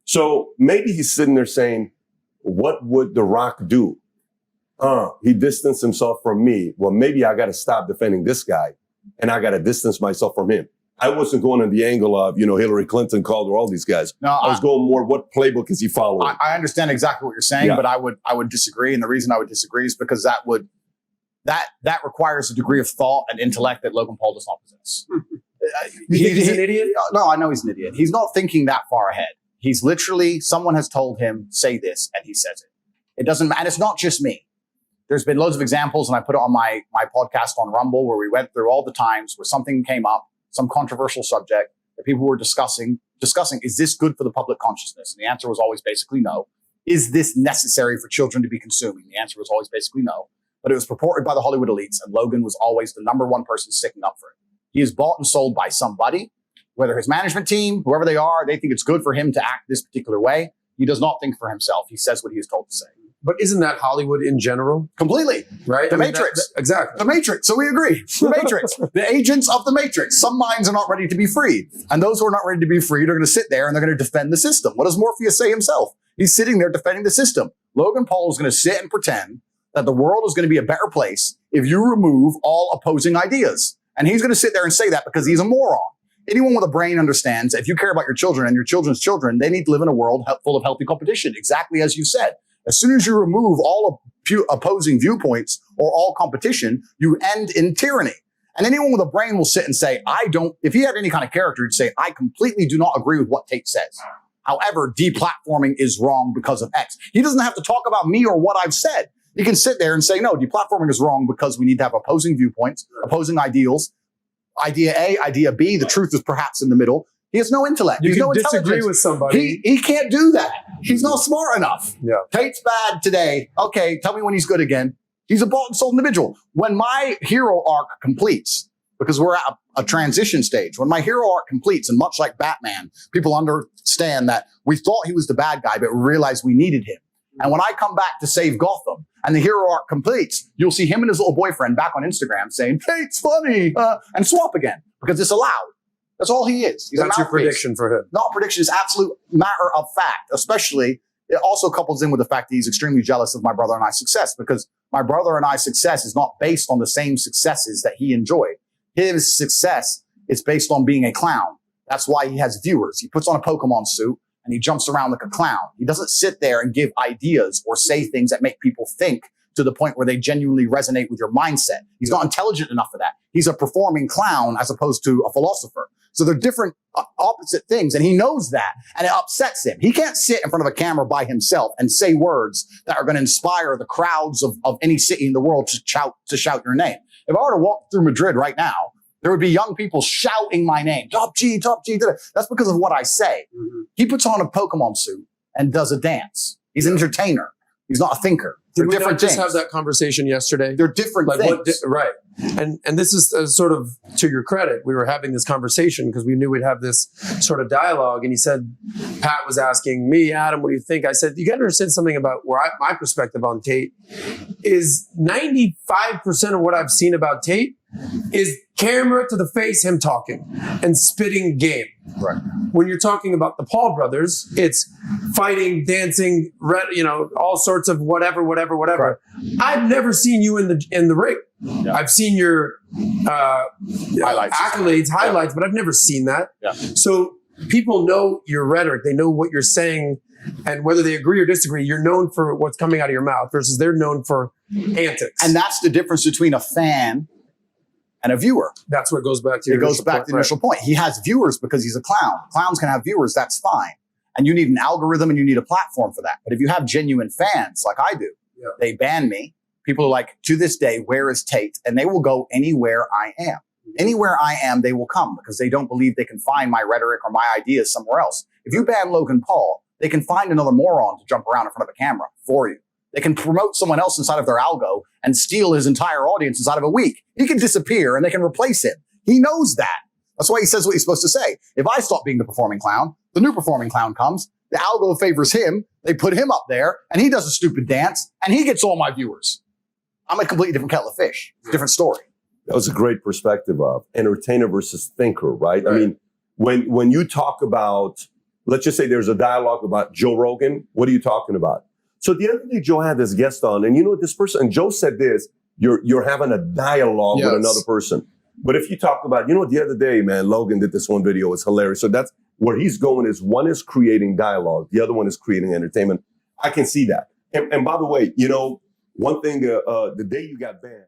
So maybe he's sitting there saying, what would The Rock do? He distanced himself from me. Well, maybe I got to stop defending this guy and I got to distance myself from him. I wasn't going on the angle of, Hillary Clinton called or all these guys. No, I was going more, what playbook is he following? I understand exactly what you're saying, but I would disagree. And the reason I would disagree is because that requires a degree of thought and intellect that Logan Paul does not possess. He's an idiot? No, I know he's an idiot. He's not thinking that far ahead. He's literally, someone has told him, say this, and he says it. It doesn't matter. And it's not just me. There's been loads of examples, and I put it on my podcast on Rumble, where we went through all the times where something came up, some controversial subject that people were discussing, is this good for the public consciousness? And the answer was always basically no. Is this necessary for children to be consuming? The answer was always basically no. But it was purported by the Hollywood elites, and Logan was always the number one person sticking up for it. He is bought and sold by somebody, whether his management team, whoever they are, they think it's good for him to act this particular way. He does not think for himself. He says what he is told to say. But isn't that Hollywood in general? Completely. Right? The Matrix. Exactly. The Matrix. So we agree. The Matrix. The agents of the Matrix. Some minds are not ready to be freed. And those who are not ready to be freed are going to sit there and they're going to defend the system. What does Morpheus say himself? He's sitting there defending the system. Logan Paul is going to sit and pretend that the world is going to be a better place if you remove all opposing ideas. And he's going to sit there and say that because he's a moron. Anyone with a brain understands if you care about your children and your children's children, they need to live in a world full of healthy competition, exactly as you said. As soon as you remove all opposing viewpoints or all competition, you end in tyranny. And anyone with a brain will sit and say, if he had any kind of character, he'd say, I completely do not agree with what Tate says. However, deplatforming is wrong because of X. He doesn't have to talk about me or what I've said. He can sit there and say, no, deplatforming is wrong because we need to have opposing viewpoints, opposing ideals. Idea A, idea B, the truth is perhaps in the middle. He has no intellect. You He's can no disagree with somebody. He can't do that. He's not smart enough. Yeah. Tate's bad today. Okay, tell me when he's good again. He's a bought and sold individual. When my hero arc completes, because we're at a transition stage, when my hero arc completes, and much like Batman, people understand that we thought he was the bad guy, but we realized we needed him. And when I come back to save Gotham and the hero arc completes, you'll see him and his little boyfriend back on Instagram saying, Tate's funny, and swap again because it's allowed. That's all he is. That's your prediction for him. Not prediction, it's absolute matter of fact. Especially, it also couples in with the fact that he's extremely jealous of my brother and I's success because my brother and I's success is not based on the same successes that he enjoyed. His success is based on being a clown. That's why he has viewers. He puts on a Pokemon suit and he jumps around like a clown. He doesn't sit there and give ideas or say things that make people think to the point where they genuinely resonate with your mindset. He's not intelligent enough for that. He's a performing clown as opposed to a philosopher. So they're different opposite things, and he knows that, and it upsets him. He can't sit in front of a camera by himself and say words that are going to inspire the crowds of any city in the world to shout your name. If I were to walk through Madrid right now, there would be young people shouting my name. Top G, Top G. That's because of what I say. Mm-hmm. He puts on a Pokemon suit and does a dance. He's an entertainer. He's not a thinker. Did we not just have that conversation yesterday? They're different things. Right. And this is sort of to your credit. We were having this conversation because we knew we'd have this sort of dialogue. And he said, Pat was asking me, Adam, what do you think? I said, you got to understand something about my perspective on Tate is 95% of what I've seen about Tate is camera to the face, him talking and spitting game. Right. When you're talking about the Paul brothers, it's fighting, dancing, all sorts of whatever. Right. I've never seen you in the ring. Yeah. I've seen your highlights, but I've never seen that. Yeah. So people know your rhetoric. They know what you're saying. And whether they agree or disagree, you're known for what's coming out of your mouth versus they're known for antics. And that's the difference between a fan and a viewer. That's what goes back to your initial point. He has viewers because he's a clown. Clowns can have viewers. That's fine. And you need an algorithm and you need a platform for that. But if you have genuine fans like I do, they ban me. People are like, to this day, where is Tate? And they will go anywhere I am. Anywhere I am, they will come because they don't believe they can find my rhetoric or my ideas somewhere else. If you ban Logan Paul, they can find another moron to jump around in front of a camera for you. They can promote someone else inside of their algo and steal his entire audience inside of a week. He can disappear and they can replace him. He knows that. That's why he says what he's supposed to say. If I stop being the performing clown, the new performing clown comes, the algo favors him, they put him up there, and he does a stupid dance, and he gets all my viewers. I'm a completely different kettle of fish. It's a different story. That was a great perspective of entertainer versus thinker, right? I mean, when you talk about let's just say there's a dialogue about Joe Rogan. What are you talking about? So the other day, Joe had this guest on, and you know what this person, and Joe said this, you're having a dialogue with another person. But if you talk about, you know, the other day, man, Logan did this one video. It's hilarious. So that's where he's going is one is creating dialogue. The other one is creating entertainment. I can see that. And by the way, you know, one thing, the day you got banned.